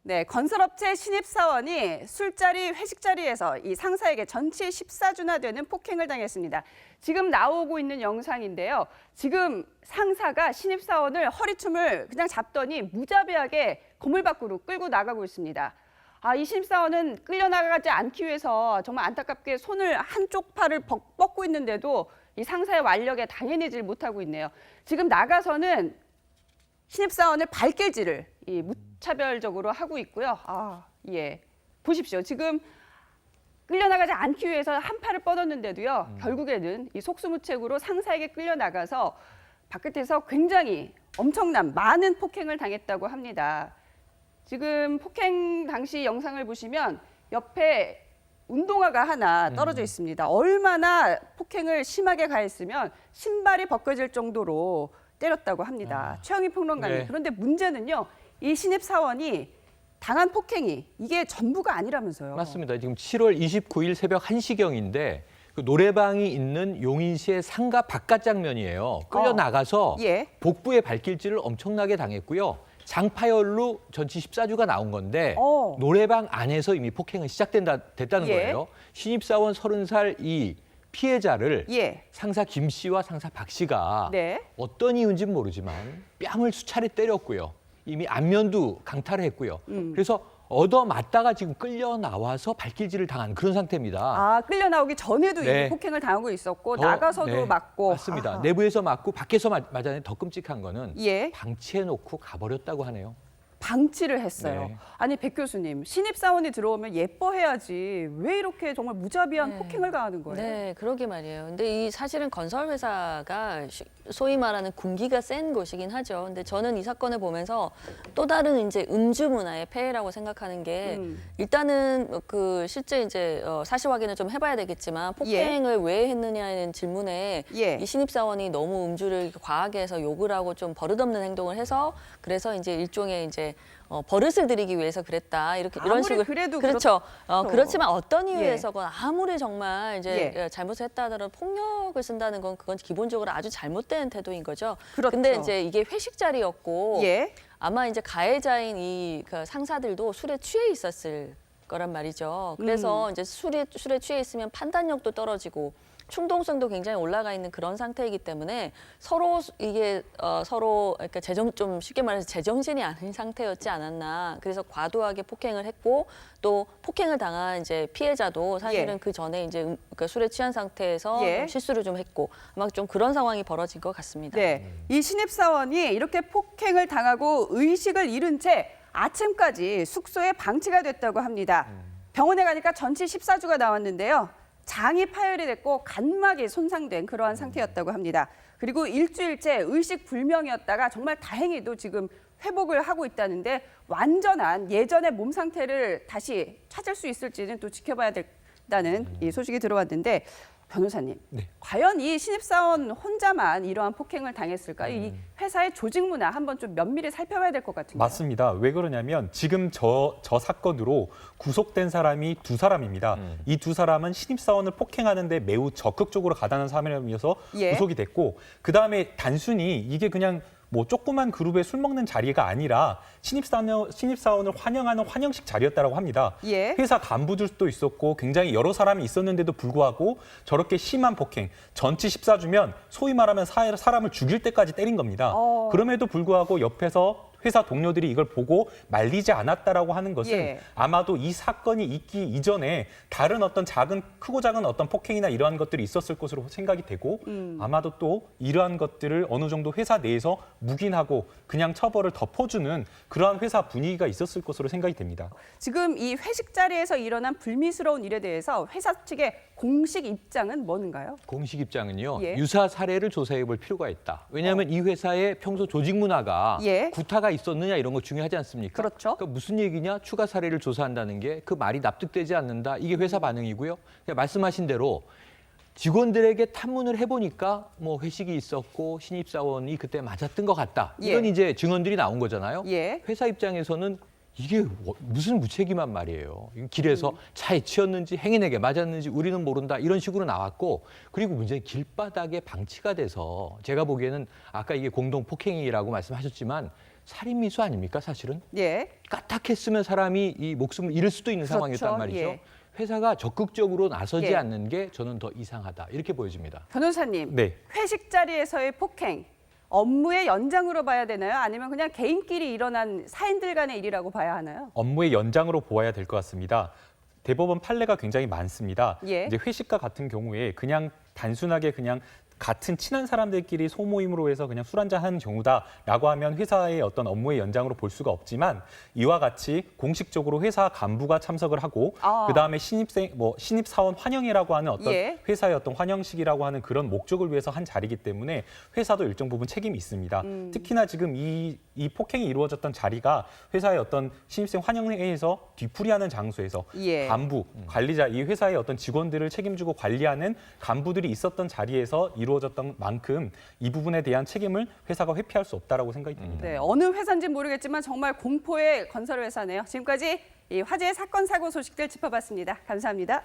네, 건설업체 신입사원이 술자리, 회식자리에서 이 상사에게 전치 14주나 되는 폭행을 당했습니다. 지금 나오고 있는 영상인데요. 지금 상사가 신입사원을 허리춤을 그냥 잡더니 무자비하게 건물 밖으로 끌고 나가고 있습니다. 이 신입사원은 끌려나가지 않기 위해서 정말 안타깝게 손을 한쪽 팔을 뻗고 있는데도 이 상사의 완력에 당해내질 못하고 있네요. 지금 나가서는 신입사원을 발길질을 무차별적으로 하고 있고요. 예. 보십시오. 지금 끌려나가지 않기 위해서 한 팔을 뻗었는데도요. 결국에는 이 속수무책으로 상사에게 끌려나가서 바깥에서 굉장히 엄청난 많은 폭행을 당했다고 합니다. 지금 폭행 당시 영상을 보시면 옆에 운동화가 하나 떨어져 있습니다. 얼마나 폭행을 심하게 가했으면 신발이 벗겨질 정도로 때렸다고 합니다. 최영희 평론가님. 네. 그런데 문제는요. 이 신입사원이 당한 폭행이 이게 전부가 아니라면서요. 맞습니다. 지금 7월 29일 새벽 1시경인데 그 노래방이 있는 용인시의 상가 바깥 장면이에요. 끌려나가서 예. 복부에 발길질을 엄청나게 당했고요. 장파열로 전치 14주가 나온 건데 노래방 안에서 이미 폭행은 됐다는 예. 거예요. 신입사원 30살 이 피해자를 예. 상사 김 씨와 상사 박 씨가 네. 어떤 이유인지는 모르지만 뺨을 수차례 때렸고요. 이미 안면도 강탈을 했고요. 그래서 얻어맞다가 지금 끌려 나와서 발길질을 당한 그런 상태입니다. 끌려 나오기 전에도 네. 이 폭행을 당하고 있었고 나가서도 네, 맞고. 맞습니다. 아하. 내부에서 맞고 밖에서 맞았는데 더 끔찍한 거는 예. 방치해놓고 가버렸다고 하네요. 방치를 했어요. 네. 아니 백 교수님, 신입사원이 들어오면 예뻐해야지 왜 이렇게 정말 무자비한 네. 폭행을 가하는 거예요? 네, 그러게 말이에요. 근데 이 사실은 건설 회사가 소위 말하는 군기가 센 곳이긴 하죠. 근데 저는 이 사건을 보면서 또 다른 이제 음주 문화의 폐해라고 생각하는 게 일단은 그 실제 이제 사실 확인을 좀 해봐야 되겠지만 폭행을 왜 했느냐는 질문에 예. 이 신입사원이 너무 음주를 과하게 해서 욕을 하고 좀 버릇없는 행동을 해서 그래서 이제 일종의 이제 버릇을 들이기 위해서 그랬다 이런 아무리 식으로 그래도 그렇죠. 그렇지만 어떤 예. 이유에서건 아무리 정말 이제 예. 잘못을 했다 하더라도 폭력을 쓴다는 건 그건 기본적으로 아주 잘못된 태도인 거죠. 그렇죠. 근데 이제 이게 회식 자리였고 예. 아마 이제 가해자인 그 상사들도 술에 취해 있었을 거란 말이죠. 그래서 이제 술에 취해 있으면 판단력도 떨어지고 충동성도 굉장히 올라가 있는 그런 상태이기 때문에 서로 이게 서로 그러니까 좀 쉽게 말해서 제정신이 아닌 상태였지 않았나. 그래서 과도하게 폭행을 했고 또 폭행을 당한 이제 피해자도 사실은 예. 그 전에 이제 그러니까 술에 취한 상태에서 예. 좀 실수를 좀 했고 아마 좀 그런 상황이 벌어진 것 같습니다. 네. 이 신입사원이 이렇게 폭행을 당하고 의식을 잃은 채 아침까지 숙소에 방치가 됐다고 합니다. 병원에 가니까 전치 14주가 나왔는데요. 장이 파열이 됐고 간막이 손상된 그러한 상태였다고 합니다. 그리고 일주일째 의식 불명이었다가 정말 다행히도 지금 회복을 하고 있다는데 완전한 예전의 몸 상태를 다시 찾을 수 있을지는 또 지켜봐야 된다는 이 소식이 들어왔는데 변호사님, 네. 과연 이 신입사원 혼자만 이러한 폭행을 당했을까요? 이 회사의 조직 문화 한번 좀 면밀히 살펴봐야 될 것 같은데요. 맞습니다. 왜 그러냐면 지금 저 사건으로 구속된 사람이 두 사람입니다. 이 두 사람은 신입사원을 폭행하는데 매우 적극적으로 가담한 사람이어서 예. 구속이 됐고 그다음에 단순히 이게 그냥 뭐 조그만 그룹에 술 먹는 자리가 아니라 신입사원을 환영하는 환영식 자리였다고 합니다. 예. 회사 간부들도 있었고 굉장히 여러 사람이 있었는데도 불구하고 저렇게 심한 폭행, 전치 14주면 소위 말하면 사람을 죽일 때까지 때린 겁니다. 그럼에도 불구하고 옆에서 회사 동료들이 이걸 보고 말리지 않았다라고 하는 것은 예. 아마도 이 사건이 있기 이전에 다른 어떤 크고 작은 어떤 폭행이나 이러한 것들이 있었을 것으로 생각이 되고 아마도 또 이러한 것들을 어느 정도 회사 내에서 묵인하고 그냥 처벌을 덮어주는 그러한 회사 분위기가 있었을 것으로 생각이 됩니다. 지금 이 회식 자리에서 일어난 불미스러운 일에 대해서 회사 측의 공식 입장은 뭔가요? 공식 입장은요. 예. 유사 사례를 조사해 볼 필요가 있다. 왜냐하면 이 회사의 평소 조직 문화가 예. 구타가 있었느냐 이런 거 중요하지 않습니까? 그렇죠. 그러니까 무슨 얘기냐? 추가 사례를 조사한다는 게 그 말이 납득되지 않는다. 이게 회사 반응이고요. 그냥 말씀하신 대로 직원들에게 탐문을 해보니까 뭐 회식이 있었고 신입사원이 그때 맞았던 것 같다. 이런 예. 이제 증언들이 나온 거잖아요. 예. 회사 입장에서는 이게 무슨 무책임한 말이에요. 길에서 차에 치였는지 행인에게 맞았는지 우리는 모른다 이런 식으로 나왔고 그리고 문제는 길바닥에 방치가 돼서 제가 보기에는 아까 이게 공동 폭행이라고 말씀하셨지만 살인미수 아닙니까 사실은? 예. 까딱했으면 사람이 이 목숨을 잃을 수도 있는 그렇죠. 상황이었단 말이죠. 예. 회사가 적극적으로 나서지 예. 않는 게 저는 더 이상하다 이렇게 보여집니다. 변호사님, 네. 회식 자리에서의 폭행, 업무의 연장으로 봐야 되나요? 아니면 그냥 개인끼리 일어난 사인들 간의 일이라고 봐야 하나요? 업무의 연장으로 보아야 될 것 같습니다. 대법원 판례가 굉장히 많습니다. 예. 이제 회식과 같은 경우에 그냥 단순하게 그냥 같은 친한 사람들끼리 소모임으로 해서 그냥 술 한잔 하는 경우다라고 하면 회사의 어떤 업무의 연장으로 볼 수가 없지만 이와 같이 공식적으로 회사 간부가 참석을 하고 그다음에 신입사원 환영회라고 하는 어떤 예. 회사의 어떤 환영식이라고 하는 그런 목적을 위해서 한 자리이기 때문에 회사도 일정 부분 책임이 있습니다. 특히나 지금 이 폭행이 이루어졌던 자리가 회사의 어떤 신입생 환영회에서 뒤풀이하는 장소에서 예. 간부, 관리자, 이 회사의 어떤 직원들을 책임지고 관리하는 간부들이 있었던 자리에서 이루어졌던 만큼 이 부분에 대한 책임을 회사가 회피할 수 없다라고 생각이 듭니다. 네, 어느 회사인지 모르겠지만 정말 공포의 건설 회사네요. 지금까지 이 화제의 사건 사고 소식들 짚어봤습니다. 감사합니다.